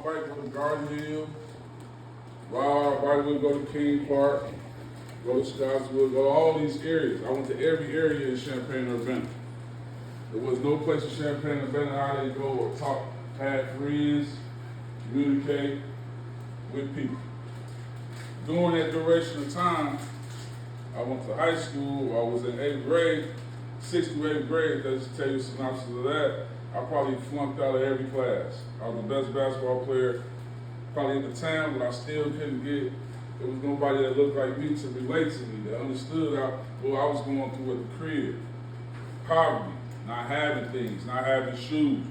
bike, go to Garden Hill, ride our bike, we'll go to King Park, go to Scottsville, go to all these areas. I went to every area in Champaign, Urbana. There was no place in Champaign, Urbana I didn't go or talk, had friends, communicate with people. During that duration of time, I went to high school, I was in 8th grade, 6th to 8th grade, just to tell you a synopsis of that, I probably flunked out of every class. I was the best basketball player probably in the town, but I still couldn't get, there was nobody that looked like me to relate to me, that understood what I was going through at the crib. Poverty, not having things, not having shoes,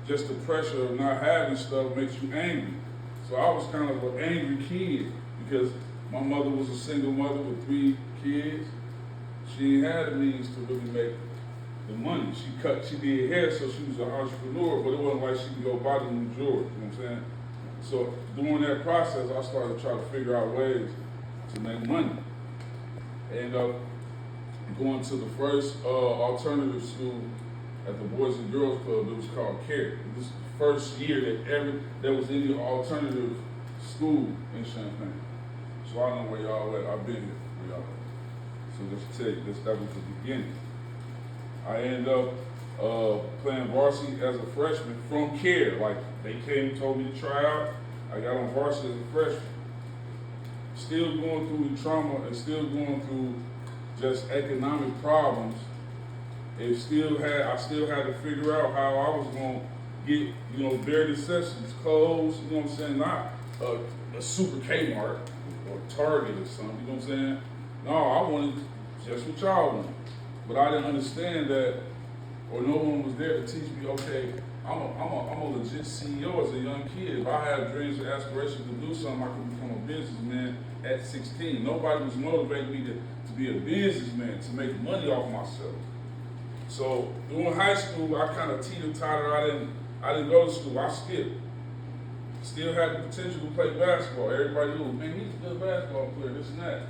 just the pressure of not having stuff makes you angry. So I was kind of an angry kid because my mother was a single mother with 3 kids. She had the means to really make the money. She did hair, so she was an entrepreneur, but it wasn't like she could go buy the new jewelry, you know what I'm saying? So during that process, I started to try to figure out ways to make money. I ended up going to the first alternative school at the Boys and Girls Club. It was called CARE. It was the first year that there was any alternative school in Champaign. So I know where y'all at. I've been here where y'all at. So let's take this. That was the beginning. I ended up playing varsity as a freshman from CARE. Like they came and told me to try out. I got on varsity as a freshman. Still going through the trauma and still going through just economic problems. I still had to figure out how I was going to get, bare necessities, clothes, you know what I'm saying? Not a super Kmart or Target or something, you know what I'm saying? No, I wanted just what y'all wanted. But I didn't understand that, or no one was there to teach me, okay, I'm a legit CEO as a young kid. If I had dreams and aspirations to do something, I could become a businessman at 16. Nobody was motivating me to be a businessman, to make money off myself. So during high school, I kind of teeter-tottered. I didn't go to school. I skipped. Still had the potential to play basketball. Everybody knew, man, he's a good basketball player, this and that.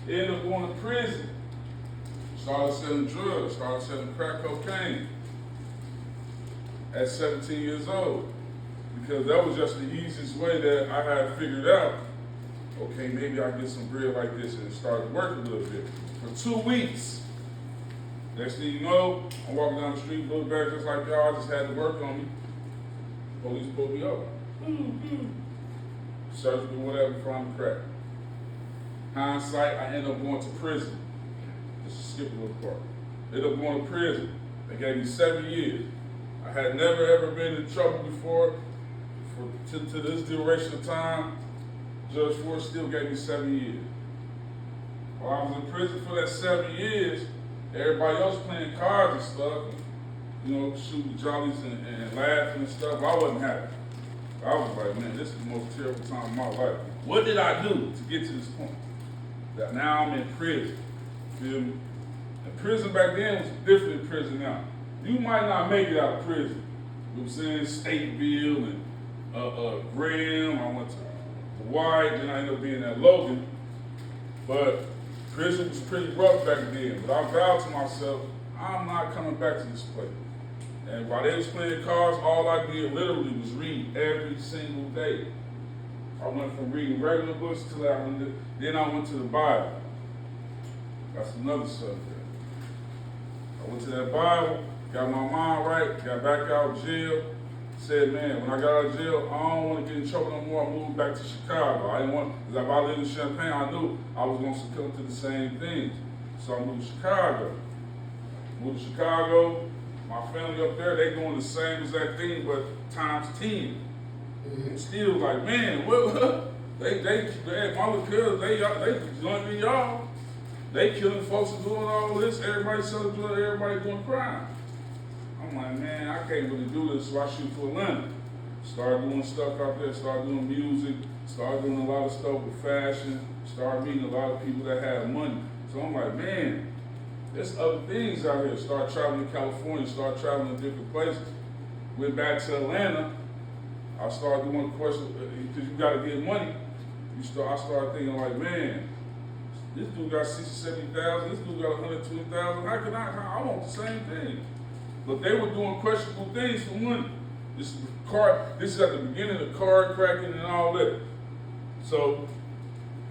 Ended up going to prison. Started selling drugs. Started selling crack cocaine at 17 years old. Because that was just the easiest way that I had figured out, okay, maybe I can get some bread like this, and started working a little bit. For 2 weeks, next thing you know, I'm walking down the street, look back just like y'all, I just had to work on me. Police pulled me over. Searched me, whatever, found the crack. Hindsight, I ended up going to prison. Just skip a little part. Ended up going to prison. They gave me 7 years. I had never ever been in trouble before. To this duration of time, Judge Ford still gave me 7 years. While I was in prison for that 7 years, everybody else playing cards and stuff, shooting jollies and laughing and stuff. I wasn't happy. I was like, man, this is the most terrible time of my life. What did I do to get to this point? That now I'm in prison. Feel me? And prison back then was different than prison now. You might not make it out of prison. You know what I'm saying? Stateville and Graham. I went to Hawaii, then I ended up being at Logan. But prison was pretty rough back then. But I vowed to myself, I'm not coming back to this place. And while they was playing cards, all I did literally was read every single day. I went from reading regular books to then I went to the Bible. That's another subject. I went to that Bible, got my mind right, got back out of jail, said, man, when I got out of jail, I don't want to get in trouble no more. I moved back to Chicago. I didn't want, because if I lived in Champaign, I knew I was going to succumb to the same things. So I moved to Chicago. Moved to Chicago, my family up there, they doing the same exact thing, but times 10. Still like, man, what? They my little kids, they join me, y'all. They killing folks and doing all this. Everybody selling drugs, everybody doing crime. I'm like, man, I can't really do this, so I shoot for Atlanta. Started doing stuff out there, started doing music, started doing a lot of stuff with fashion, started meeting a lot of people that had money. So I'm like, man, there's other things out here. Started traveling to California, started traveling to different places. Went back to Atlanta. I started doing questions, because you gotta get money. I started thinking like, man, this dude got 60, 70,000, this dude got 120,000. I want the same thing. But they were doing questionable things for money. This is This is at the beginning of the card cracking and all that. So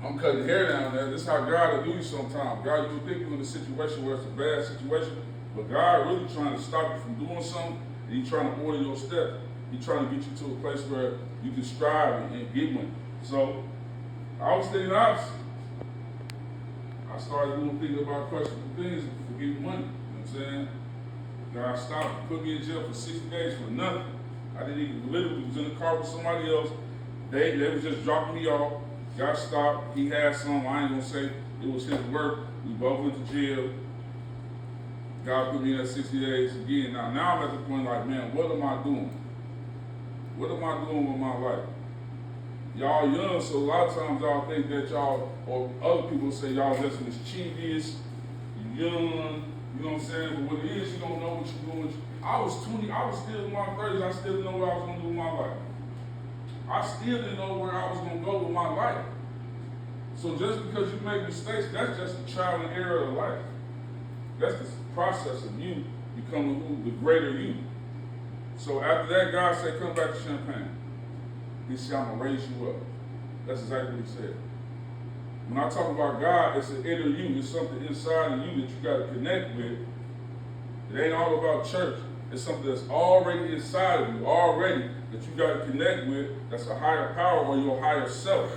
I'm cutting hair down there. This is how God will do you sometimes. God, you think you're in a situation where it's a bad situation, but God really trying to stop you from doing something, and He's trying to order your steps. He's trying to get you to a place where you can strive and get one. So I was thinking opposite. I started doing things about questionable things for getting money. You know what I'm saying? God stopped and put me in jail for 60 days for nothing. I didn't even literally was in the car with somebody else. They was just dropping me off. God stopped. He had some. I ain't gonna say it was his work. We both went to jail. God put me in that 60 days again. Now I'm at the point like, man, what am I doing? What am I doing with my life? Y'all young, so a lot of times y'all think that y'all, or other people say y'all just mischievous, you young, you know what I'm saying? But what it is, you don't know what you're doing. I was 20, I was still in my 30s, I still didn't know what I was going to do with my life. I still didn't know where I was going to go with my life. So just because you make mistakes, that's just the trial and error of life. That's the process of you becoming the greater you. So after that, God said, come back to Champaign. He said, I'm going to raise you up. That's exactly what he said. When I talk about God, it's an inner you. It's something inside of you that you got to connect with. It ain't all about church. It's something that's already inside of you, already, that you got to connect with. That's a higher power or your higher self.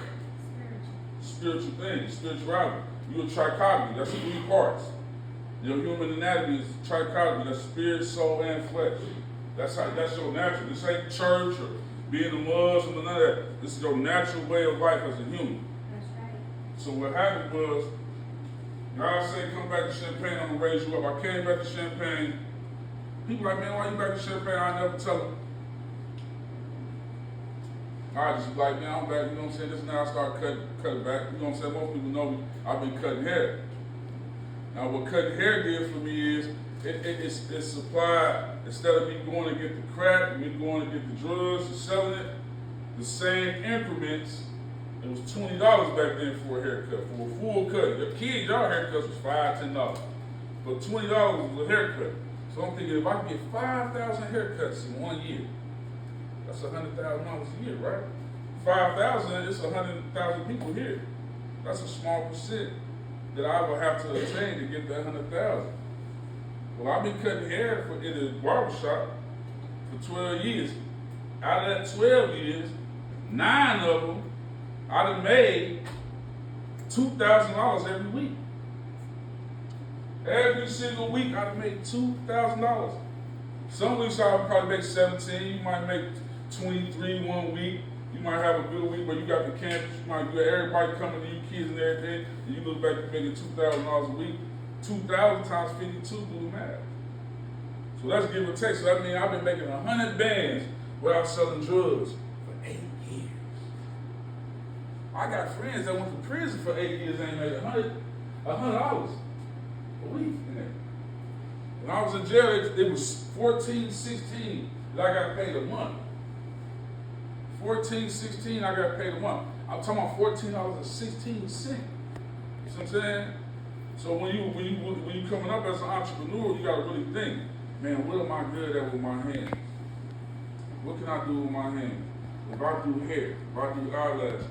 Spiritual thing, spirituality. You're a trichotomy. That's 3 parts. Your human anatomy is trichotomy. That's spirit, soul, and flesh. That's your natural. This ain't church or being a Muslim or none of that. This is your natural way of life as a human. That's right. So what happened was, God said, come back to Champaign, I'm going to raise you up. I came back to Champaign. People like, man, why you back to Champaign? I never tell them. I just be like, man, I'm back, you know what I'm saying? This now I start cutting back. You know what I'm saying? Most people know me. I've been cutting hair. Now what cutting hair did for me is, it supplied, instead of me going to get the crack, me going to get the drugs and selling it, the same increments. It was $20 back then for a haircut, for a full cut. Your kids, y'all haircuts was $5, $10. But $20 was a haircut. So I'm thinking, if I can get 5,000 haircuts in 1 year, that's $100,000 a year, right? 5,000, it's 100,000 people here. That's a small percent that I would have to attain to get that 100,000. Well, I've been cutting hair in a barbershop for 12 years. Out of that 12 years, 9 of them, I done made $2,000 every week. Every single week, I done made $2,000. Some weeks I'll probably make 17. You might make 23 one week. You might have a good week where you got the campus. You might get everybody coming to you, kids and everything, and you look back to making $2,000 a week. 2,000 times 52 do the math. So that's give or take. So that means I've been making 100 bands without selling drugs for 8 years. I got friends that went to prison for 8 years and made $100 a week in there. When I was in jail, it was 14, 16 that I got paid a month. 14, 16, I got paid a month. I'm talking about $14.16. You see what I'm saying? So when you coming up as an entrepreneur, you gotta really think, man, what am I good at with my hands? What can I do with my hands? If I do hair, if I do eyelashes,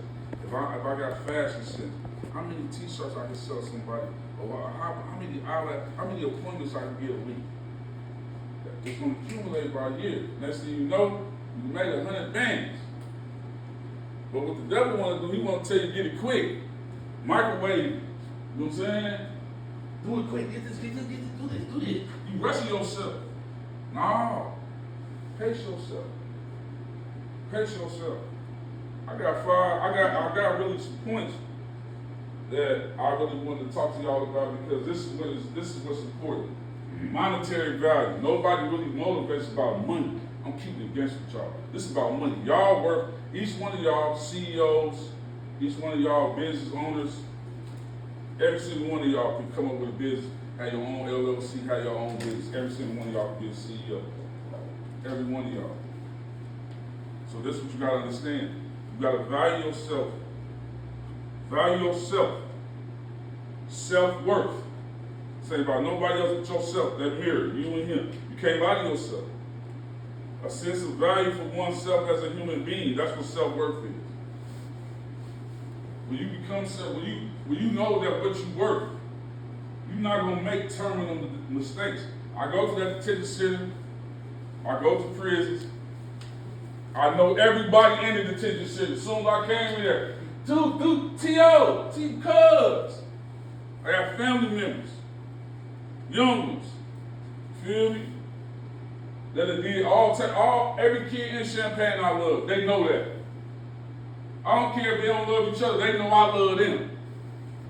if I got fashion sense, how many t-shirts I can sell somebody? Or how many appointments I can get a week? It's gonna accumulate by year. Next thing you know, you made 100 bands. But what the devil wanna do, he wanna tell you get it quick. Microwave it. You know what I'm saying? Do it quick, get this, do this. You rushing yourself. No. Pace yourself. I got really some points that I really wanted to talk to y'all about because this is what's important. Monetary value. Nobody really motivates about money. I'm keeping it against y'all. This is about money. Y'all work, each one of y'all CEOs, each one of y'all business owners, every single one of y'all can come up with a business, have your own LLC, have your own business. Every single one of y'all can be a CEO. Every one of y'all. So this is what you gotta understand. You gotta value yourself. Value yourself. Self-worth. Say about nobody else but yourself. That mirror, you and him. You came out of yourself. A sense of value for oneself as a human being. That's what self-worth is. When you become when you know that what you worth, you're not gonna make terminal mistakes. I go to that detention center, I go to prisons, I know everybody in the detention center. As soon as I came in there, dude, T.O., Cubs. I got family members, young ones, feel me? That it did every kid in Champaign I love, they know that. I don't care if they don't love each other, they know I love them.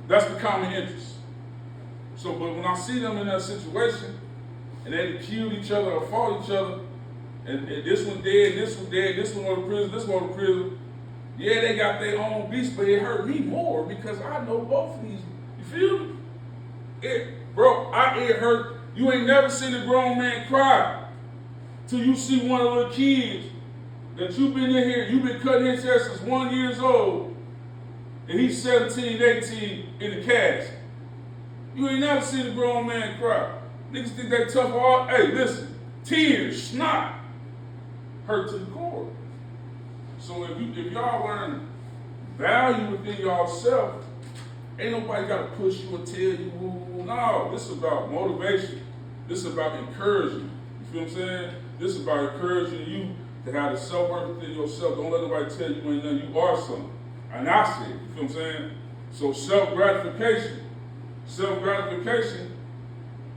That's the common interest. So, but when I see them in that situation, and they killed each other or fought each other, and this one dead, this one dead, this one go to prison, this one go to prison, yeah, they got their own beast, but it hurt me more because I know both of these. You feel me? It hurt. You ain't never seen a grown man cry till you see one of the little kids that you've been in here, you've been cutting his hair since 1 year old, and he's 17, 18 in the cast. You ain't never seen a grown man cry. Niggas think they tough all. Hey, listen, tears, snot, hurt to the core. So if y'all learn value within yourself, ain't nobody got to push you and tell you, no, this is about motivation. This is about encouragement. You feel what I'm saying? This is about encouraging you to have the self-worth within yourself. Don't let nobody tell you ain't nothing, you are something. And I see it, you feel what I'm saying? So self-gratification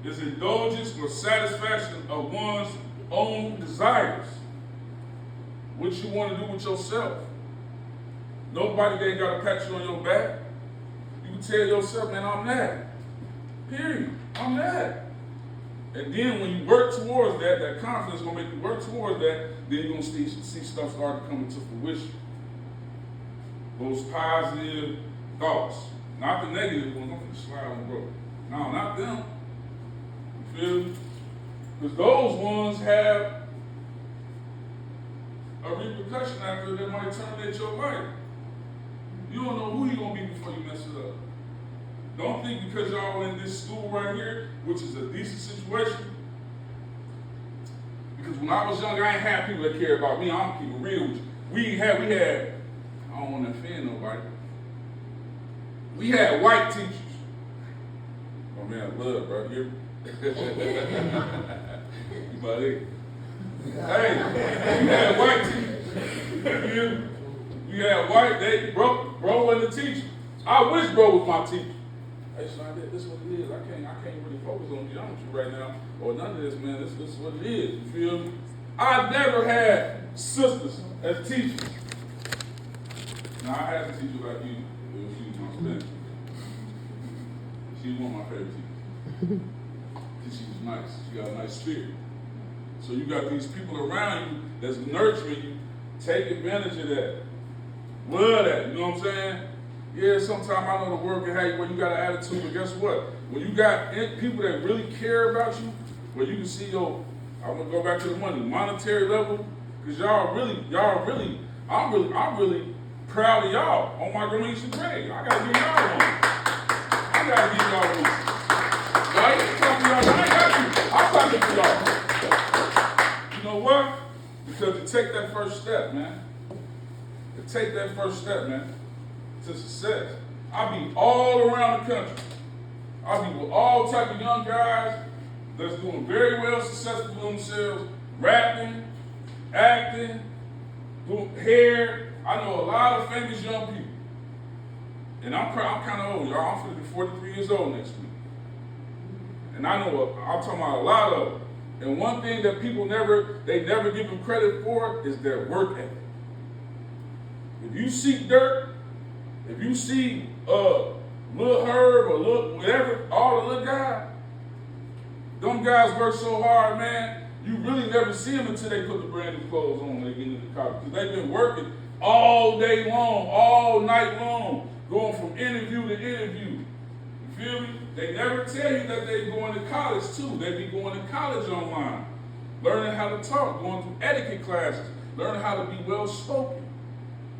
is indulgence or satisfaction of one's own desires. What you want to do with yourself. Nobody ain't got to pat you on your back. You can tell yourself, man, I'm that. Period. I'm that. And then when you work towards that, that confidence is going to make you work towards that, then you're going to see stuff start to come into fruition. Those positive thoughts. Not the negative ones. I'm going to slide on, bro. No, not them. You feel me? Because those ones have a repercussion after that might terminate your life. You don't know who you're going to be before you mess it up. Don't think because y'all in this school right here, which is a decent situation, because when I was young, I ain't had people that care about me. I'm keeping real with you. We had, I don't want to offend nobody. We had white teachers. Oh man, I love, bro. You about it? Hey, we had white teachers. We had white, bro wasn't a teacher. I wish bro was my teacher. Hey, son, this is what it is. I can't really focus on geometry right now, or none of this, man. This is what it is. You feel me? I never had sisters as teachers. Now, I had a teacher like you. She was my student. She was one of my favorite teachers. She was nice. She got a nice spirit. So you got these people around you that's nurturing you. Take advantage of that. Love that. You know what I'm saying? Yeah, sometimes I know the world can have you where you got an attitude, but guess what? When you got people that really care about you, where you can see I'm gonna go back to the monetary level, because I'm really proud of y'all on my graduation grade. I gotta give y'all one. I ain't talking to y'all. I ain't got you. I'm talking to y'all. You know what? Because to take that first step, man. To success. I be all around the country. I be with all type of young guys that's doing very well, successful for themselves, rapping, acting, doing hair. I know a lot of famous young people. And I'm kind of old, y'all. I'm going to be 43 years old next week. And I know, I'm talking about a lot of them. And one thing that people never give them credit for is their work ethic. If you see dirt, if you see Lil Herb or Lil whatever, all the little guys, them guys work so hard, man, you really never see them until they put the brand new clothes on when they get into college. Because they've been working all day long, all night long, going from interview to interview. You feel me? They never tell you that they're going to college too. They be going to college online, learning how to talk, going through etiquette classes, learning how to be well spoken.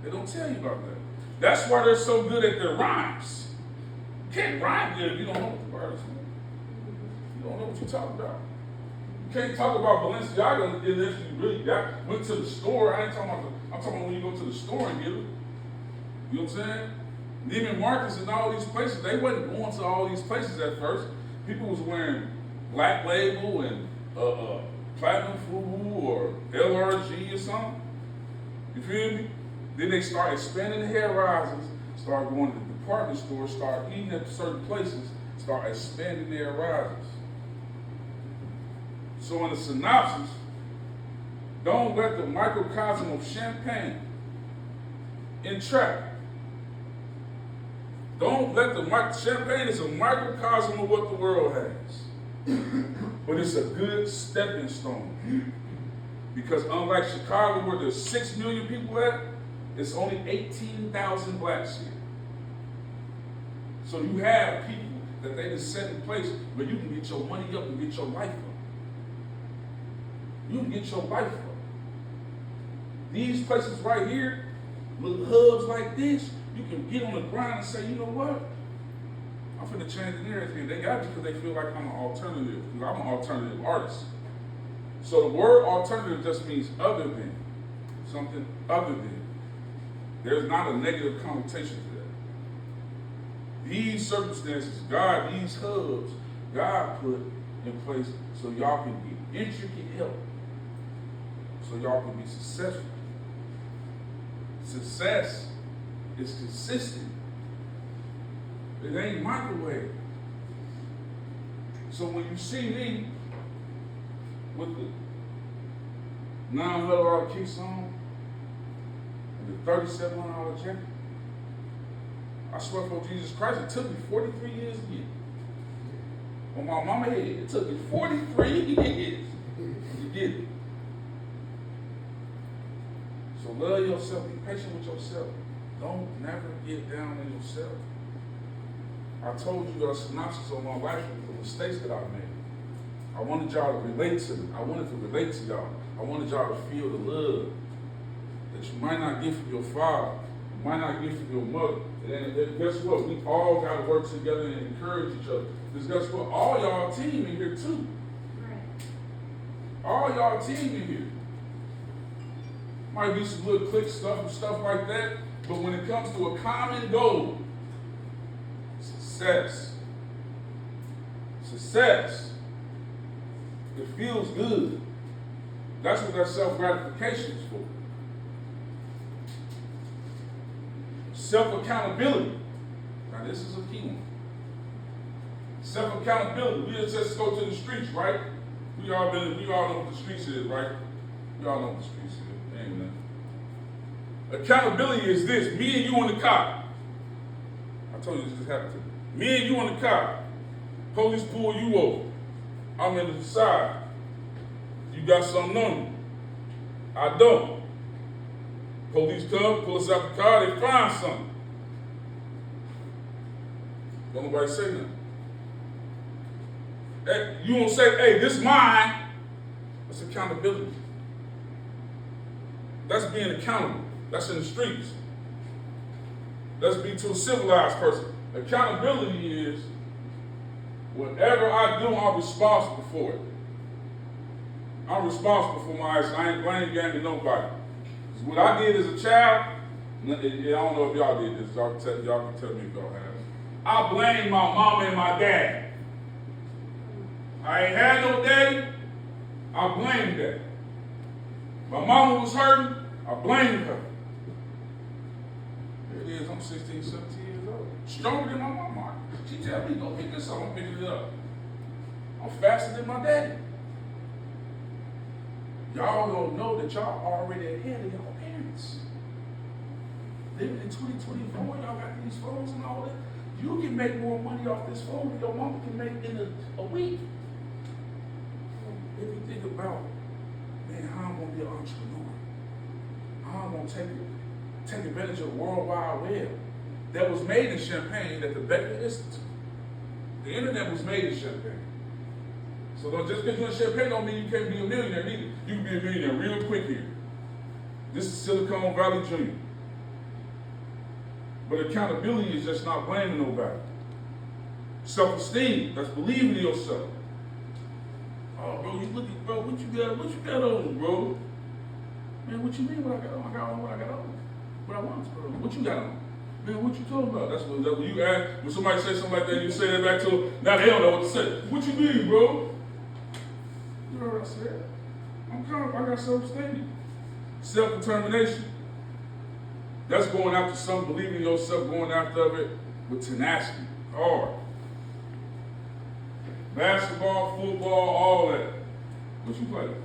They don't tell you about that. That's why they're so good at their rhymes. You can't rhyme good if you don't know what the words mean. You don't know what you're talking about. You can't talk about Balenciaga unless you really went to the store. I ain't talking about I'm talking about when you go to the store and get them. You know what I'm saying? Neiman Marcus and all these places, they wasn't going to all these places at first. People was wearing Black Label and Platinum Fubu or LRG or something. You feel me? Then they start expanding the hair rises, start going to the department stores, start eating at certain places, start expanding their rises. So in the synopsis, don't let the microcosm of Champaign entrap. Don't let Champaign is a microcosm of what the world has. But it's a good stepping stone. Because unlike Chicago, where there's 6 million people at, it's only 18,000 blacks here. So you have people that they just set in place where you can get your money up and get your life up. You can get your life up. These places right here, little hubs like this, you can get on the grind and say, you know what? I'm finna change the narrative. They got me because they feel like I'm an alternative, because I'm an alternative artist. So the word alternative just means other than, something other than. There's not a negative connotation to that. These circumstances, God, these hubs, God put in place so y'all can get intricate help, so y'all can be successful. Success is consistent. It ain't microwave. So when you see me with the $900 key song and the $3,700 jacket, I swear for Jesus Christ, it took me 43 years to get it. On my mama head, it took me 43 years to get it. So love yourself, be patient with yourself. Don't never get down on yourself. I told you a synopsis of my life with the mistakes that I made. I wanted y'all to relate to me. I wanted to relate to y'all. I wanted y'all to feel the love that you might not get from your father, you might not get from your mother. And guess what? We all got to work together and encourage each other. Because guess what? All y'all team in here too. Right. All y'all team in here. Might be some little click stuff and stuff like that, but when it comes to a common goal, success, it feels good. That's what that self-gratification is for. Self-accountability. Now this is a key one. Self-accountability. We just go to the streets, right? We all know what the streets is, right? We all know what the streets is. Ain't nothing. Accountability is this: me and you in the car. I told you this just happened to me. Me and you in the car. Police pull you over. I'm in the side. You got something on me. I don't. Police come, pull us out the car, they find something. Don't nobody say nothing. Hey, you won't say, hey, this mine. That's accountability. That's being accountable. That's in the streets. Let's be to a civilized person. Accountability is whatever I do, I'm responsible for it. I'm responsible for my actions. I ain't blaming game to nobody. Because what I did as a child, I don't know if y'all did this. Y'all can tell me if y'all have. I blame my mama and my dad. I ain't had no daddy. I blamed that. My mama was hurting. I blamed her. Here it is. I'm 16, 17 years old. Stronger than my mama. She tell me, go pick this up. I'm picking it up. I'm faster than my daddy. Y'all don't know that y'all already ahead of y'all parents. Living in 2024, y'all got these phones and all that. You can make more money off this phone than your mama can make in a week. If you think about, man, how I'm going to be an entrepreneur, how I'm going to take advantage of the World Wide Web that was made in Champaign at the Beckman Institute. The internet was made in Champaign. So just because you're in Champaign don't mean you can't be a millionaire either. You can be a millionaire real quick here. This is Silicon Valley Junior. But accountability is just not blaming nobody. Self-esteem, that's believing in yourself. Oh, bro, you looking, bro, what you got on, bro? Man, what you mean what I got on? I got on what I got on. What I want, bro. What you got on? Man, what you talking about? That's when you ask, when somebody says something like that, you say that back to them, now they don't know what to say. What you mean, bro? You know what I said? I got self-esteem. Self-determination. That's going after something, believing in yourself, going after it with tenacity, hard. Basketball, football, all that. What you play? You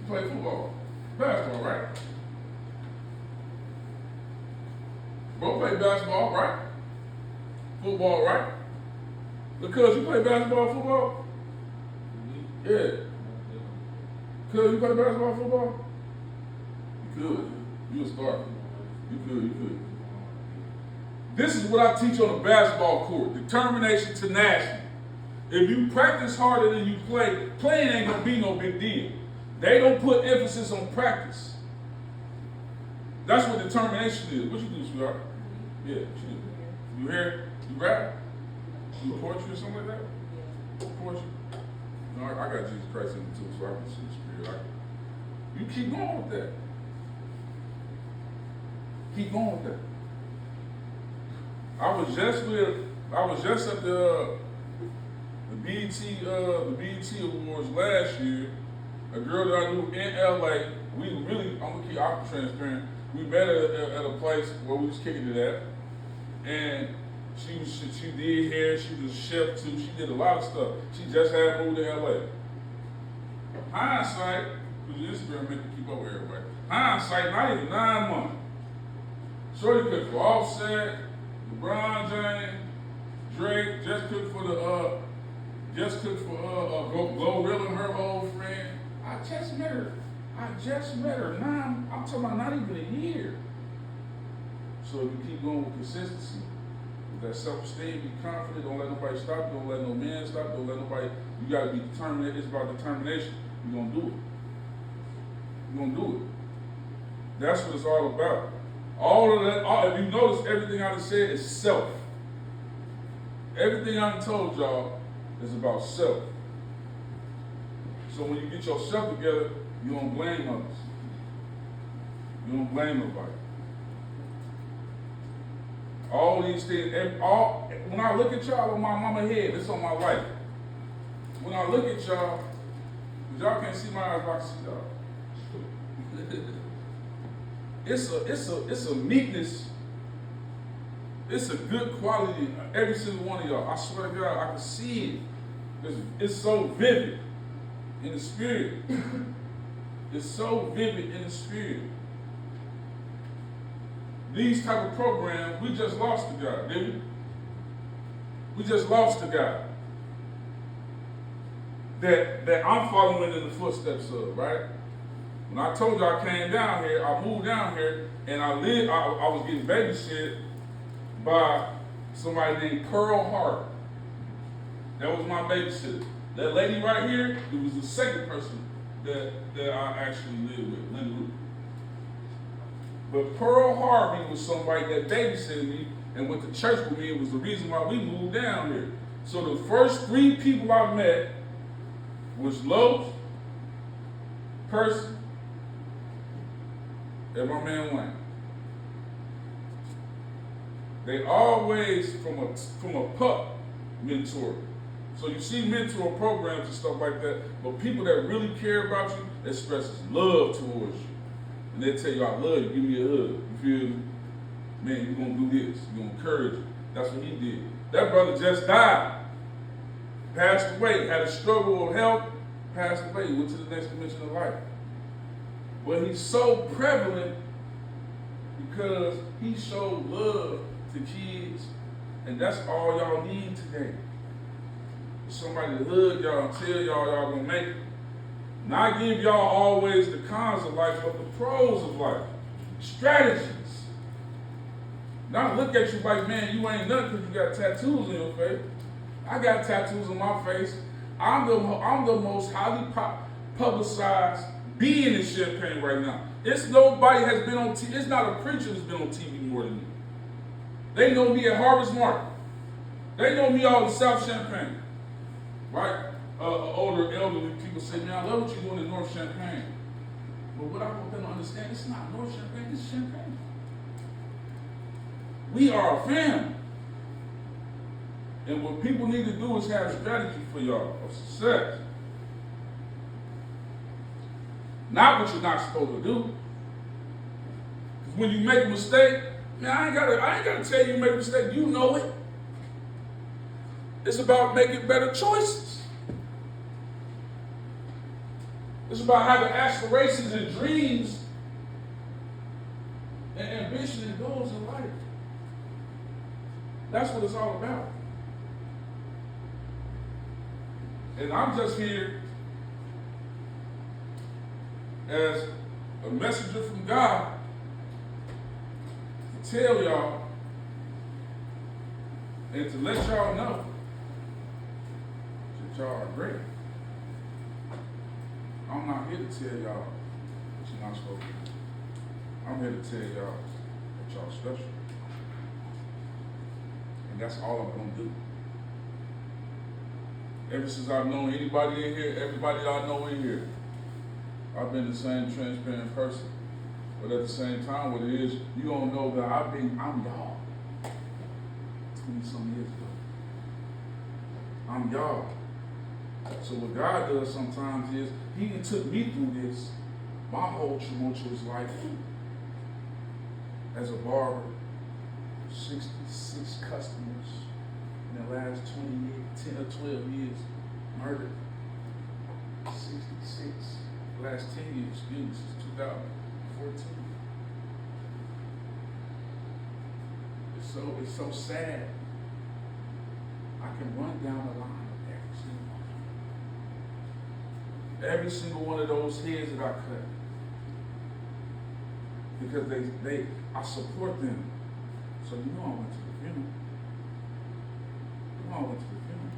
play football. Basketball, right? Bro, play basketball, right? Football, right? Because you play basketball, football? Yeah. Because you play basketball, football? You could. You a starter. You could. This is what I teach on the basketball court. Determination, tenacity. If you practice harder than you play, playing ain't gonna be no big deal. They don't put emphasis on practice. That's what determination is. What you do, sweetheart? Yeah, what you do? You hear? You rap? You poetry or something like that? Poetry? No, I got Jesus Christ in me too, so I can see the Spirit. You keep going with that. Keep going with that. I was just at the BET Awards last year. A girl that I knew in LA, I'm gonna keep transparent. We met at a place where we was kicking it at, and she did hair. She was a chef too. She did a lot of stuff. She just had moved to LA. Hindsight, because Instagram make you keep up with everybody. Hindsight, not even 9 months. Shorty cooked for Offset, LeBron James, Drake. Just cooked for Glorilla and her old friend. I just met her. I'm talking about not even a year. So if you keep going with consistency, with that self-esteem, be confident, don't let nobody stop you, don't let no man stop you, don't let nobody, you gotta be determined. It's about determination. You're gonna do it. You're gonna do it. That's what it's all about. All of that, if you notice, everything I just said is self. Everything I told y'all is about self. So when you get yourself together, you don't blame others. You don't blame nobody. All these things, when I look at y'all on my mama head, it's on my life. When I look at y'all, because y'all can't see my eyes, but I can see y'all. It's a meekness. It's a good quality in every single one of y'all. I swear to God, I can see it. It's so vivid in the spirit. It's so vivid in the spirit. These type of programs, we just lost the guy, didn't we? We just lost the guy that I'm following in the footsteps of, right? When I told you I came down here, I moved down here, and I was getting babysit by somebody named Pearl Hart. That was my babysitter. That lady right here, it was the second person that I actually lived with, Linda Root. But Pearl Harvey was somebody that babysitted me and went to church with me. It was the reason why we moved down here. So the first 3 people I met was Loach, Percy, and my man Wayne. They always from a pup mentor. So you see mentor programs and stuff like that, but people that really care about you expresses love towards you. And they tell you, I love you, give me a hug. You feel me? Man, you're gonna do this. You're gonna encourage you. That's what he did. That brother just died. Passed away, had a struggle of health, passed away, went to the next dimension of life. But he's so prevalent because he showed love to kids, and that's all y'all need today. Somebody to hug y'all and tell y'all gonna make it. Not give y'all always the cons of life, but the pros of life. Strategies. Not look at you like, man, you ain't nothing because you got tattoos in your face. I got tattoos on my face. I'm the most highly publicized being in Champaign right now. It's nobody has been on TV. It's not a preacher that's been on TV more than me. They know me at Harvest Market. They know me all in South Champaign. Right? older elderly people say, man, I love what you're doing in North Champaign. But what I want them to understand, it's not North Champaign, it's Champaign. We are a family. And what people need to do is have a strategy for y'all of success. Not what you're not supposed to do. Because when you make a mistake, man, I ain't gotta tell you make a mistake. You know it. It's about making better choices. It's about having aspirations and dreams and ambition and goals in life. That's what it's all about. And I'm just here as a messenger from God to tell y'all and to let y'all know that y'all are great. I'm not here to tell y'all what you're not supposed to do. I'm here to tell y'all that y'all special. And that's all I'm going to do. Ever since I've known anybody in here, everybody I know in here, I've been the same transparent person. But at the same time, what it is, you don't know that I'm y'all. 20-some years ago. I'm y'all. So what God does sometimes is, He took me through this, my whole tumultuous life as a barber, 66 customers in the last 20 years, 10 or 12 years, murdered. 66, the last 10 years, since 2014. It's so sad. I can run down the line of every single one of those heads that I cut. Because I support them. So you know I went to the funeral. You know I went to the funeral.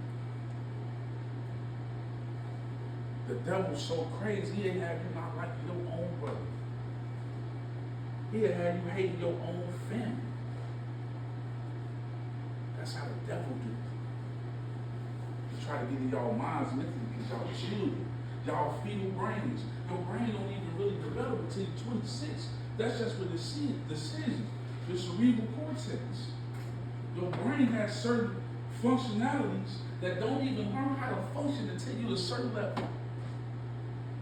The devil's so crazy, he'll have you not like your own brother. He'll have you hate your own family. That's how the devil do it. He try to get in y'all minds mentally because y'all children. Y'all fetal brains. Your brain don't even really develop until you're 26. That's just for decisions. The cerebral cortex. Your brain has certain functionalities that don't even learn how to function until you're at a certain level.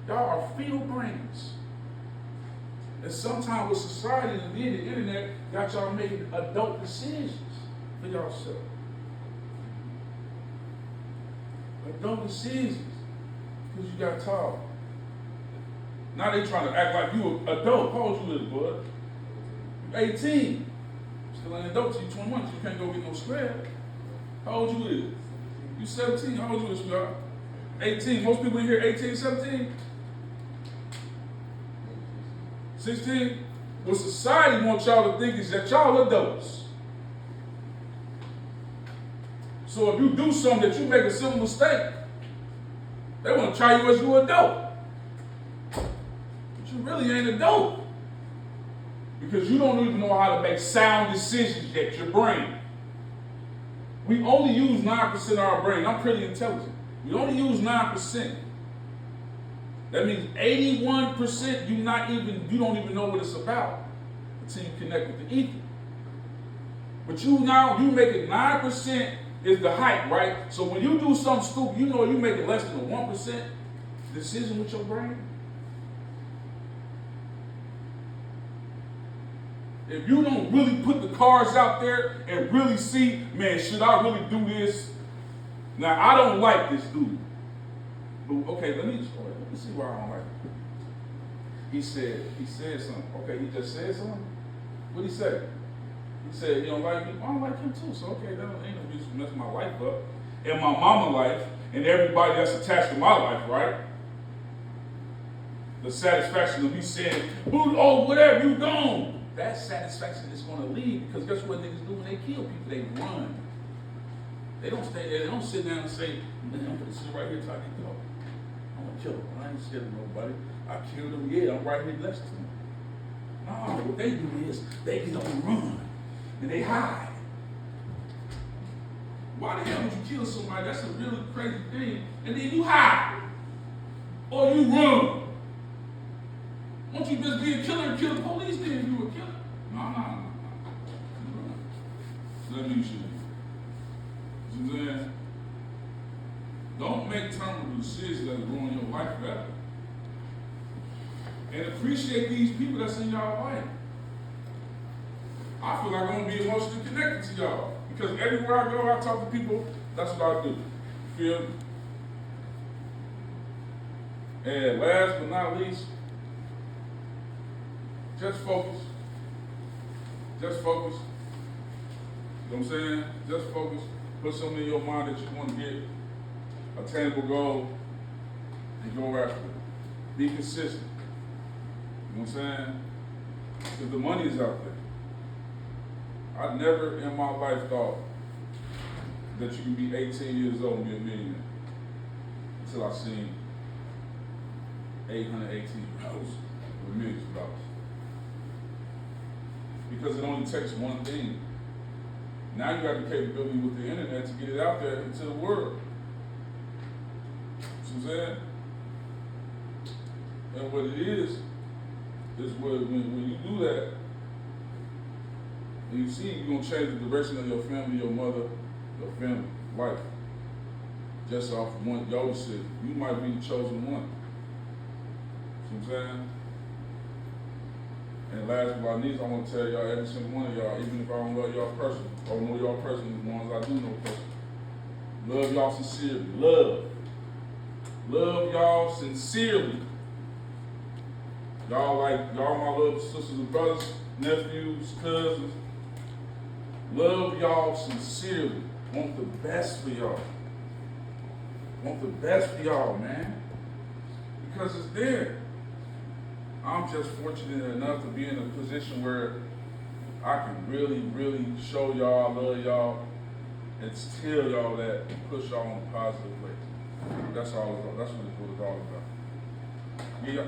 Y'all are fetal brains. And sometimes with society and the internet got y'all making adult decisions for yourself. Adult decisions. Because you got tall. Now they trying to act like you an adult. How old you is, bud? You 18. Still an adult till you 21, so you can't go get no scrap. How old you is? You 17. How old you is, sweetheart? 18. Most people in here 18, 17? 16? What society wants y'all to think is that y'all adults. So if you do something that you make a simple mistake, they want to try you as you an adult. But you really ain't adult. Because you don't even know how to make sound decisions yet, your brain. We only use 9% of our brain. I'm pretty intelligent. We only use 9%. That means 81% you don't even know what it's about until you connect with the ether. But you make it 9% is the height, right? So when you do something stupid, you know you make it less than a 1% decision with your brain. If you don't really put the cards out there and really see, man, should I really do this? Now, I don't like this dude. But okay, let me see why I don't like him. He said something. Okay, he just said something? What'd he say? He said, he don't like me? I don't like him too. So okay, that ain't no reason to mess my life up. And my mama life, and everybody that's attached to my life, right? The satisfaction of me saying, oh, whatever, you gone. That satisfaction is going to leave, because guess what niggas do when they kill people? They run. They don't stay there. They don't sit down and say, man, I'm going to sit right here till I get go. I'm going to kill him. I ain't scared of nobody. I killed him. Yeah, I'm right here next to him. No, what they do is they get on the run and they hide. Why the hell would you kill somebody? That's a really crazy thing. And then you hide. Or you run. Won't you just be a killer and kill the police then if you were a killer? No. Let me shoot you. You know what I'm saying? Don't make terminal decisions that ruin your life better. And appreciate these people that's in y'all life. I feel like I'm gonna be emotionally connected to y'all. Because everywhere I go, I talk to people, that's what I do. You feel me? And last but not least, just focus. Just focus. You know what I'm saying? Just focus. Put something in your mind that you want to get, a attainable goal, and go after it. Be consistent. You know what I'm saying? Because the money is out there. I never in my life thought that you can be 18 years old and be a millionaire until I seen 818 hours with millions of dollars. Because it only takes one thing. Now you got the capability with the internet to get it out there into the world. See what I'm saying? And what it is when you do that, and you see you're going to change the direction of your family, your mother, your family, life. Just off of one Yoda said, you might be the chosen one. See what I'm saying? And last but not least, I want to tell y'all, every single one of y'all, even if I don't love y'all personally, I don't know y'all personally, the ones I do know personally, love y'all sincerely. Love y'all sincerely. Y'all my little sisters and brothers, nephews, cousins. Love y'all sincerely. Want the best for y'all. Want the best for y'all, man. Because it's there. I'm just fortunate enough to be in a position where I can really, really show y'all I love y'all and tell y'all that and push y'all in a positive way. That's all it's all. That's what it's all about. Yeah.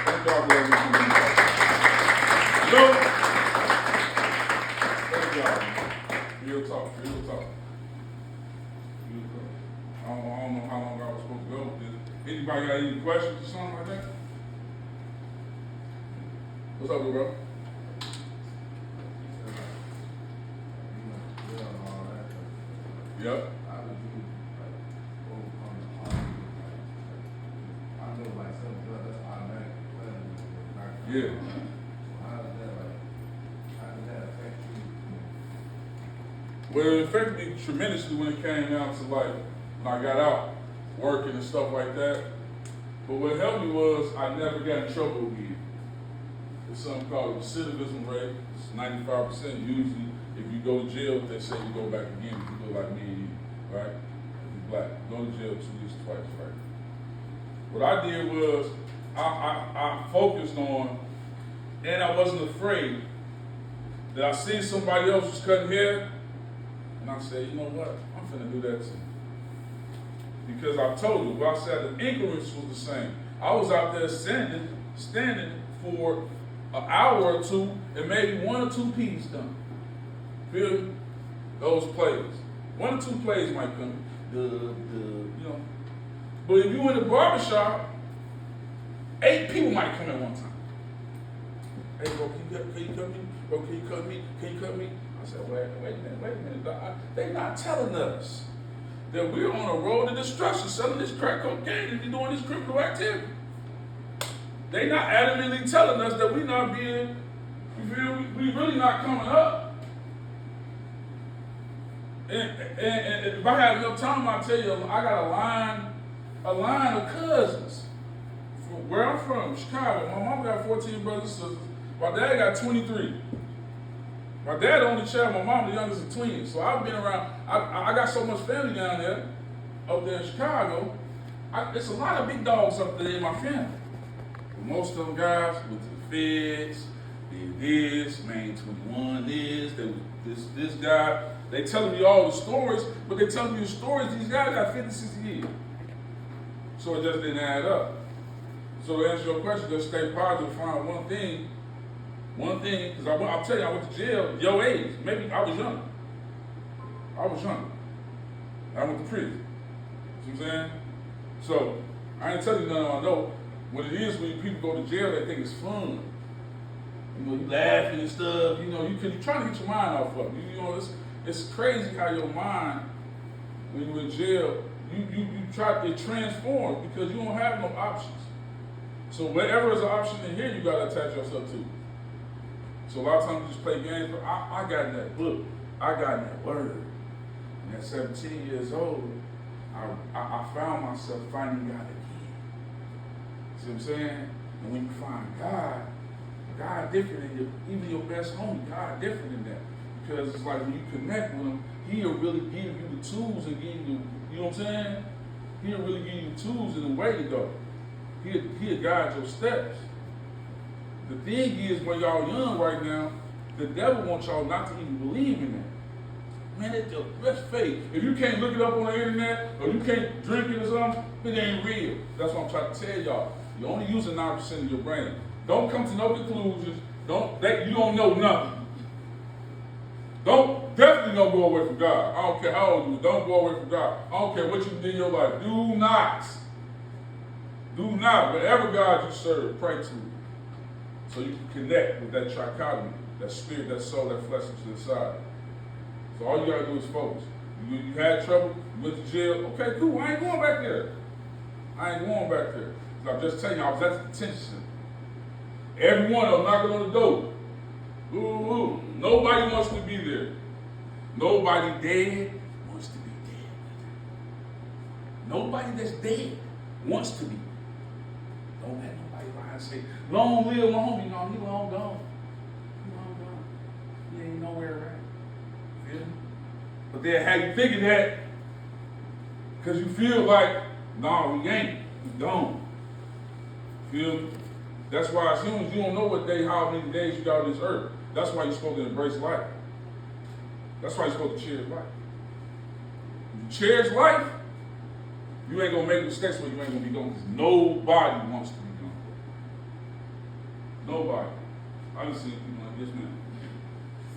Thank y'all for listening to me. Thank y'all. Real talk. I don't know how long I was supposed to go with this. Anybody got any questions or something like that? What's up, bro? Yep. Yeah. How did that affect you? Well, it affected me tremendously when it came down to like when I got out working and stuff like that. But what helped me was I never got in trouble again. It's something called recidivism rate. It's 95%. Usually, if you go to jail, they say you go back again if you look like me and you, right? If you're black, go to jail 2 weeks twice, right? What I did was I focused on, and I wasn't afraid that I seen somebody else was cutting hair, and I said, you know what? I'm finna do that too. Because I told you, what I said, the increments was the same. I was out there standing for an hour or two, and maybe 1 or 2 P's done. Feel me? Those plays. 1 or 2 plays might come. You know. But if you in the barbershop, 8 people might come at one time. Hey, bro, can you cut me? Bro, can you cut me? Can you cut me? I said, wait a minute. They're not telling us that we're on a road to destruction, selling this crack cocaine and doing this criminal activity. They're not adamantly telling us that we're not being, you feel me? We really not coming up. And if I had enough time, I'll tell you, I got a line of cousins. From where I'm from, Chicago. My mom got 14 brothers and sisters. My dad got 23. My dad the only child, my mom the youngest of twins. So I've been around, I got so much family down there, up there in Chicago. It's a lot of big dogs up there in my family. But most of them guys went to the feds, did this, Main 21 this guy. They telling me all the stories, but they telling me the stories, these guys got 50, 60 years. So it just didn't add up. So to answer your question, just stay positive, find one thing, because I'll tell you, I went to jail, your age. Maybe I was young. I went to prison. See what I'm saying? So, I ain't telling you nothing I know. What it is when people go to jail, they think it's fun. You know, you laughing and stuff, you know, you're trying to get your mind off of it. You know, it's crazy how your mind, when you're in jail, it transforms because you don't have no options. So whatever is an option in here, you gotta attach yourself to. So a lot of times you just play games, but I got in that book, I got in that word. And at 17 years old, I found myself finding God again. See what I'm saying? And when you find God different than even your best homie, God different than that. Because it's like when you connect with him, he'll really give you the tools and give you, you know what I'm saying? He'll really give you the tools and the way to go. He'll guide your steps. The thing is, when y'all young right now, the devil wants y'all not to even believe in that. Man, it's your best faith. If you can't look it up on the internet or you can't drink it or something, it ain't real. That's what I'm trying to tell y'all. You're only using 9% of your brain. Don't come to no conclusions. You don't know nothing. Definitely don't go away from God. I don't care how old you are. Don't go away from God. I don't care what you did in your life. Do not. Whatever God you serve, pray to. So you can connect with that trichotomy, that spirit, that soul, that flesh into the side. So all you gotta do is focus. You had trouble, you went to jail. Okay, cool. I ain't going back there. I'm just telling you, I was at the detention center. Every one of them knocking on the door. Ooh. Nobody wants to be there. Nobody dead wants to be dead. Nobody that's dead wants to be. Don't let nobody lie and say, long live my homie. No, he long gone. He ain't nowhere around. Feel me? But they have you thinking that because you feel like, no, he ain't. He's gone. Feel me? That's why as humans, you don't know how many days you got on this earth. That's why you're supposed to embrace life. That's why you're supposed to cherish life. If you cherish life, you ain't gonna make mistakes where you ain't gonna be going because nobody wants to be gone. Nobody. I done seen people like this, man.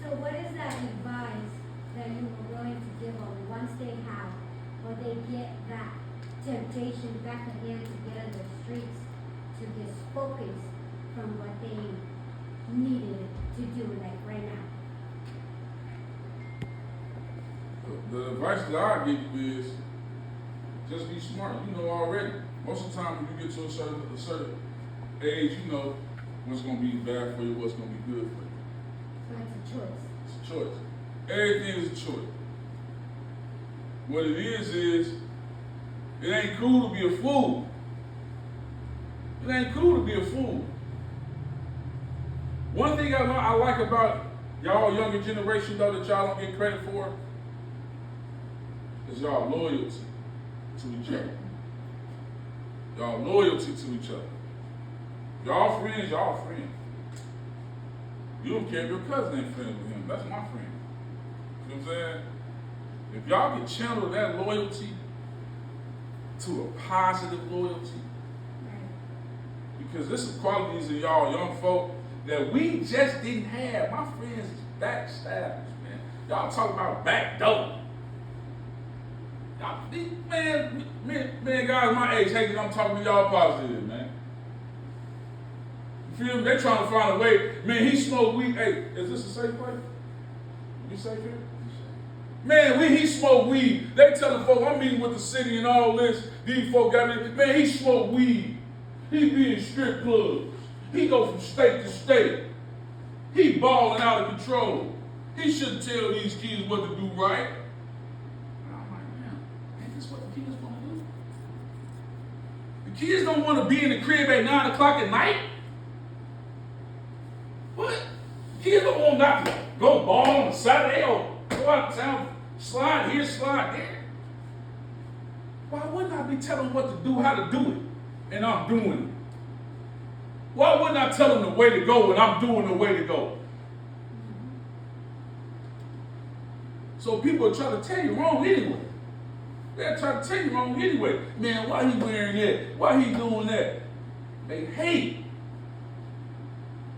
So what is that advice that you were willing to give them once they have, or they get that temptation back again to get on the streets, to just focus from what they needed to do, like right now? The advice that I give you is just be smart. You know already. Most of the time when you get to a certain age, you know what's going to be bad for you, what's going to be good for you. So it's a choice. It's a choice. Everything is a choice. What it is it ain't cool to be a fool. It ain't cool to be a fool. One thing I like about y'all younger generation, though, that y'all don't get credit for, is y'all loyalty to each other. Y'all loyalty to each other. Y'all friends. You don't care if your cousin ain't friends with him. That's my friend. You know what I'm saying? If y'all can channel that loyalty to a positive loyalty, because there's some qualities in y'all young folk that we just didn't have. My friends is backstabbers, man. Y'all talk about backdoor. Y'all, man, guys my age, hey, I'm talking to y'all positive, man. You feel me? They trying to find a way. Man, he smoked weed. Hey, is this a safe place? You safe here? Man, he smoked weed. They telling folks, I'm meeting with the city and all this. These folk got me. Man, he smoked weed. He be in strip clubs. He go from state to state. He balling out of control. He shouldn't tell these kids what to do right. And I'm like, man, ain't this what the kids want to do? The kids don't want to be in the crib at 9 o'clock at night. What? Kids don't want not to go ball on a Saturday or go out of town, slide here, slide there. Why wouldn't I be telling them what to do, how to do it? And I'm doing it. Why wouldn't I tell them the way to go when I'm doing the way to go? So people are trying to tell you wrong anyway. They're trying to tell you wrong anyway. Man, why he wearing that? Why he doing that? They hate.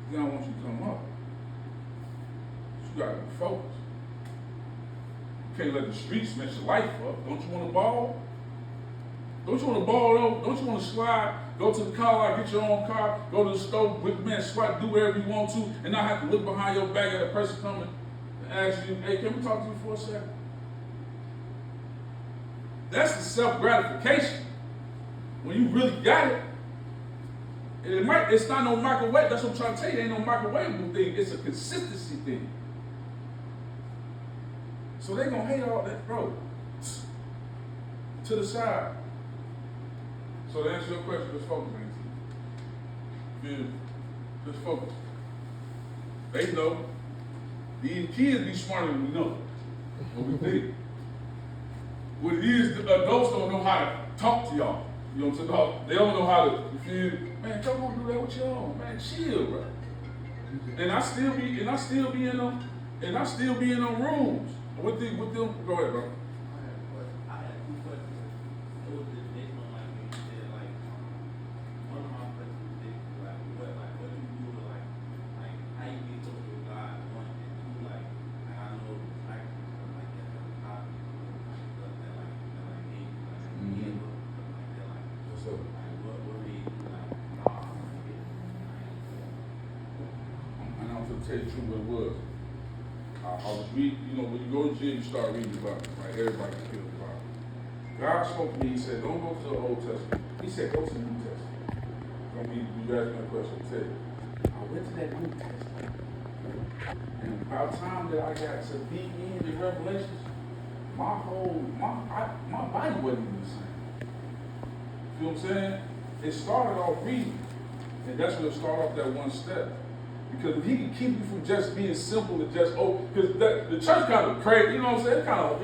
Then I want you to come up. You gotta be focused. can't let the streets mess your life up. Don't you want to ball? Don't you want to ball though? Don't you want to slide? Go to the car lot, get your own car, go to the store, man, swipe, do whatever you want to, and not have to look behind your back at a person coming and ask you, hey, can we talk to you for a second? That's the self-gratification. When you really got it. And it's not no microwave. That's what I'm trying to tell you. It ain't no microwave thing. It's a consistency thing. So they're going to hate all that, bro. To the side. So to answer your question, just focus, Auntie. Just focus. They know. These kids be smarter than we know. What we think. What it is, the adults don't know how to talk to y'all. You know what I'm saying? They don't know how to, you feel, man, come on, do that with your own. Man, chill, bro. And I still be in them rooms. With them, go ahead, bro. I had two questions. It was just based on like when you said like one of my questions was basically like what you do to like how you get close to God, one, and two, like I know practice something like that at the top, like stuff that made you like give up, something like that, like What's up? what made you like nah, I'm gonna get it. And I'm going to tell you the truth what it was. I was reading, when you go to gym, you start reading the Bible, right? Everybody can feel the Bible. God spoke to me, he said, don't go to the Old Testament. He said, go to the New Testament. You asked me a question, I tell you. I went to that New Testament. And about time that I got to be in the Revelations, my body wasn't even the same. You know what I'm saying? It started off reading. And that's when it started off that one step. Because if he can keep you from just being simple and just, because the church kind of crazy, you know what I'm saying? Kind of,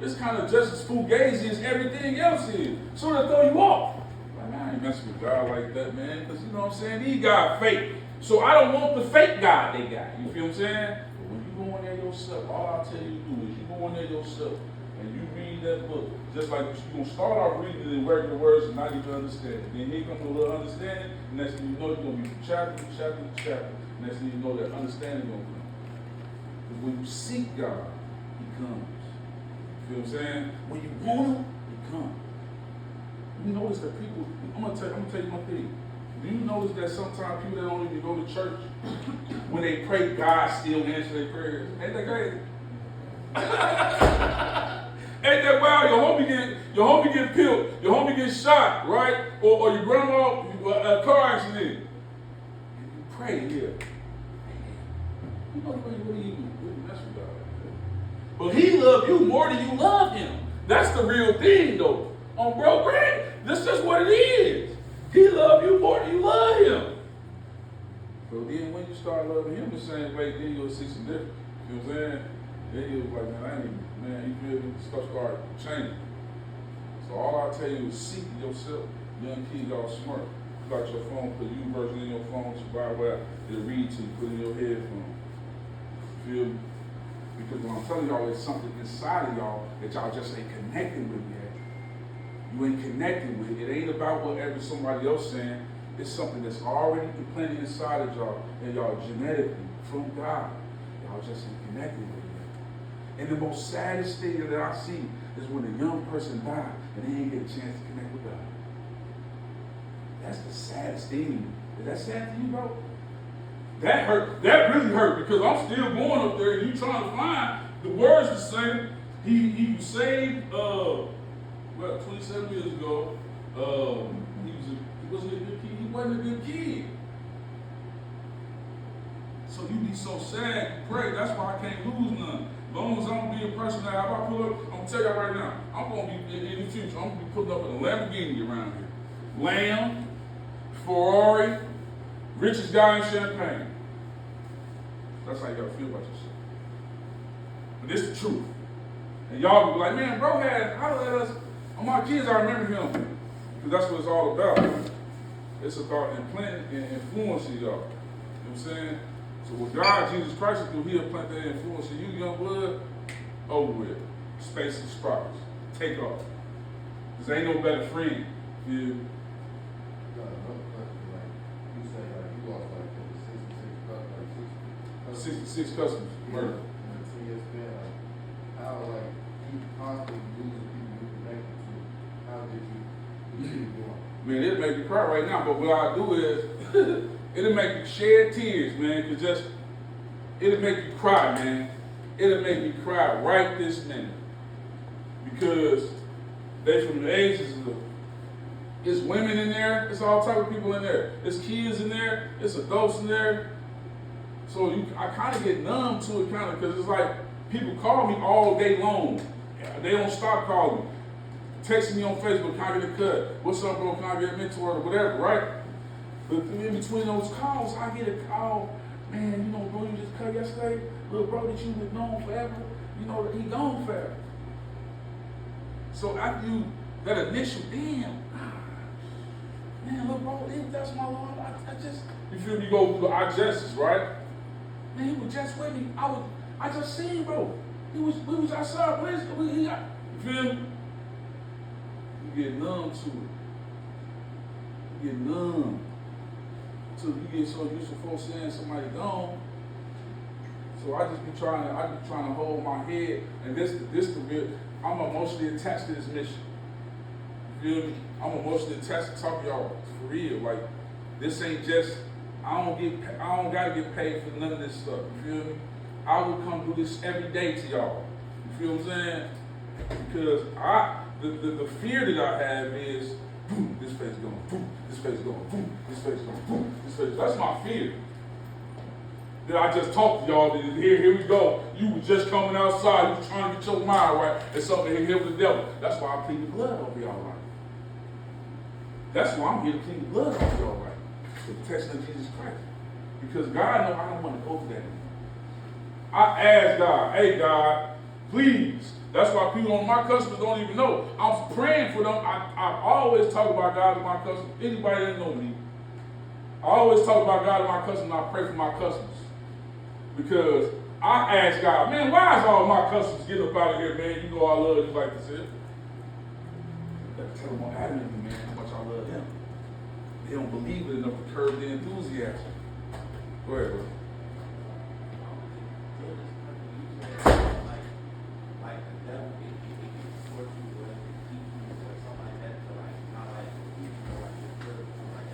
it's kind of just as fugazi as everything else is. So they'll throw you off. Like, man, I ain't messing with God like that, man. Because, you know what I'm saying? These guys fake. So I don't want the fake God they got. You feel what I'm saying? But when you go in there yourself, all I'll tell you to do is you go in there yourself and you read that book. Just like you're going to start off reading it in regular words and not even understand it. Then here comes a little understanding, and next thing you know, you're going to be from chapter to chapter to chapter. Next thing you know, that understanding going to come. Because when you seek God, he comes. You feel what I'm saying? When you want him, he comes. You notice that people, I'm gonna tell you one thing. Do you notice that sometimes people that don't even go to church, when they pray, God still answers their prayers? Ain't that crazy? Ain't that wild? Your homie get killed, your homie gets shot, right? Or your grandma, a car accident. Pray here. You know what he mess with God. But he loved you more than you love him. That's the real thing, though. Bro, Greg, this is what it is. He loved you more than you love him. So then when you start loving him the same way, then you'll see some difference. You know what I'm saying? Then you'll be like, man, you feel me? Stuff start changing. So all I tell you is seek yourself. Young kids, y'all smart. Got your phone, put you version in your phone, survive where it'll read to you, put it in your headphone. Feel me? Because when I'm telling y'all, there's something inside of y'all that y'all just ain't connecting with yet. You ain't connecting with it. It ain't about whatever somebody else saying. It's something that's already implanted inside of y'all and y'all genetically from God. Y'all just ain't connecting with it yet. And the most saddest thing that I see is when a young person dies and they ain't get a chance to connect with God. That's the saddest thing. Is that sad to you, bro? That hurt. That really hurt because I'm still going up there and you trying to find the words to say. He was saved 27 years ago. He wasn't a good kid. He wasn't a good kid. So you be so sad, you pray. That's why I can't lose none. As long as I'm gonna be a person that if I pull up, I'm gonna tell y'all right now, I'm gonna be in the future, I'm gonna be putting up in a Lamborghini around here. Lamb, Ferrari, richest guy in Champaign. That's how you gotta feel about yourself. But this is the truth. And y'all will be like, man, bro my kids, I remember him. Because that's what it's all about. It's about implanting and influencing y'all. You know what I'm saying? So with God, Jesus Christ, he'll plant that influence in you, young blood, over with. Space and sparks. Take off. Because ain't no better friend. You 66 customers murdered. In a 10-year span, how Man, it'll make you cry right now, but what I do is, it'll make you shed tears, man, it'll make you cry, man. It'll make me cry right this minute. Because they from the ages of it's women in there, it's all type of people in there. It's kids in there, it's adults in there. So I kind of get numb to it, because it's like people call me all day long. They don't stop calling me. Texting me on Facebook, can I get a cut? What's up, bro? Can I get a mentor or whatever, right? But in between those calls, I get a call. Man, bro, you just cut yesterday. Little bro that you was known forever, he gone forever. So after that initial, damn, man, little bro, that's my Lord. I just, you feel me? You go through the I justice, right? Man, he was just with me. I just seen, bro. We was outside. You feel me? You get numb to it. You get numb. So you get so used to folks saying somebody gone. So I just be trying to hold my head, and this the real. I'm emotionally attached to this mission. You feel me? I'm emotionally attached to talk to y'all for real. Like this ain't just. I don't gotta get paid for none of this stuff. You feel me? I will come do this every day to y'all. You feel what I'm saying? Because the fear that I have is, boom, this face going, boom, this face going, boom, this face going, boom, this face. That's my fear. That I just talked to y'all. Here we go. You were just coming outside. You were trying to get your mind right. And something here with the devil. That's why I plead the blood over y'all right. That's why I'm here to plead the blood over y'all right. The protection of Jesus Christ. Because God knows I don't want to go through that anymore. I ask God, hey God, please. That's why people on my customers don't even know. I'm praying for them. I always talk about God to my customers. Anybody that know me, I always talk about God to my customers, and I pray for my customers. Because I ask God, man, why is all my customers getting up out of here, man? You know I love you like this. You gotta tell them on admin, man, how much I love them. They don't believe it enough to curb their enthusiasm. Go ahead, bro.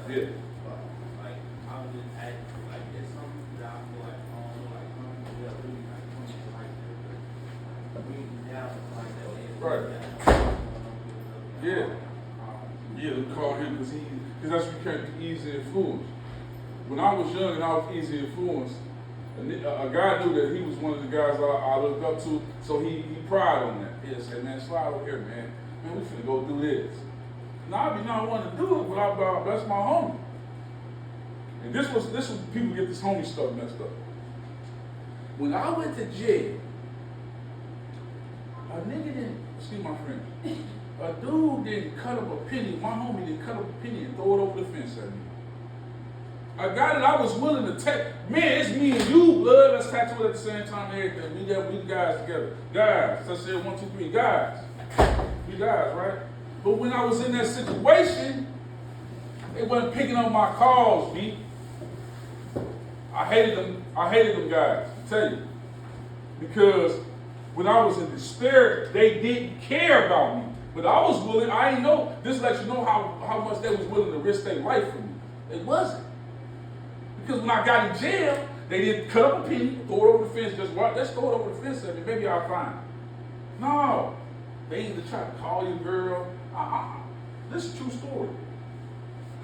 Yeah. Like, I was just asking, like, there's some people that I feel like, like, some people that really, like, come to, like, bring you down, like, that. Right. Yeah. Yeah, we call him because that's what you can't be easy influenced. When I was young and I was easy influenced, a guy knew that he was one of the guys I looked up to, so he pried on that. He'd say, man, slide over here, man. Man, we finna go do this. Now, I be not wanting to do it, but that's my homie. And this was people get this homie stuff messed up. When I went to jail, a nigga didn't, excuse my friend, a dude didn't cut up a penny, my homie didn't cut up a penny and throw it over the fence at me. A guy that I was willing to take, man, it's me and you, blood, let's tattoo it at the same time and everything. We the guys together. Guys, I said 1, 2, 3, guys. We guys, right? But when I was in that situation, they wasn't picking up my calls, B. I hated them guys, I tell you. Because when I was in despair, they didn't care about me. But I was willing, I didn't know, this lets you know how much they was willing to risk their life for me. It wasn't. Because when I got in jail, they didn't cut up a penny, throw it over the fence, just let's throw it over the fence at me, maybe I'll find it. No. They either try to call your girl. This is a true story.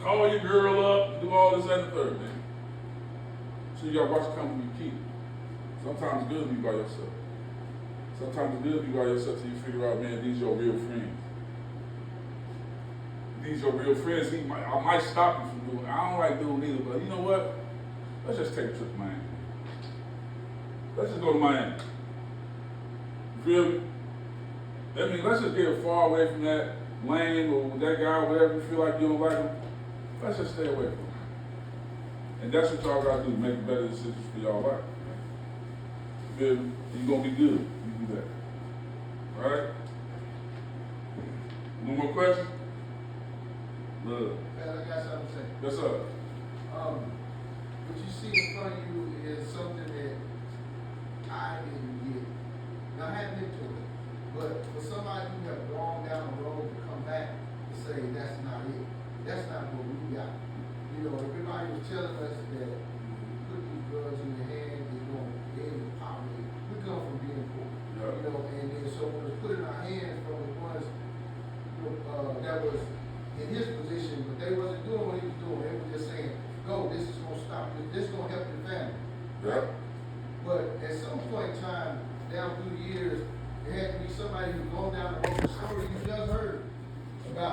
Call your girl up, do all this and the third, man. So you gotta watch the company you keep. Sometimes it's good to be by yourself. Sometimes it's good to be by yourself till you figure out, man, these are your real friends. These are your real friends. I might stop you from doing it. I don't like doing either, but you know what? Let's just take a trip to Miami. Let's just go to Miami. You feel me? That means let's just get far away from that lane or that guy, or whatever you feel like you don't like him. Let's just stay away from him. And that's what y'all gotta do, make better decisions for y'all life. You feel me? You're gonna be good. You do that. All right? No more questions? Look. Man, I got something to say. Yes, sir. What you see in front of you is something that I didn't get. Now, I had been to it, but for somebody who have gone down the road to come back and say that's not it, that's down through the years, it had to be somebody who's gone down the road, the story you just heard about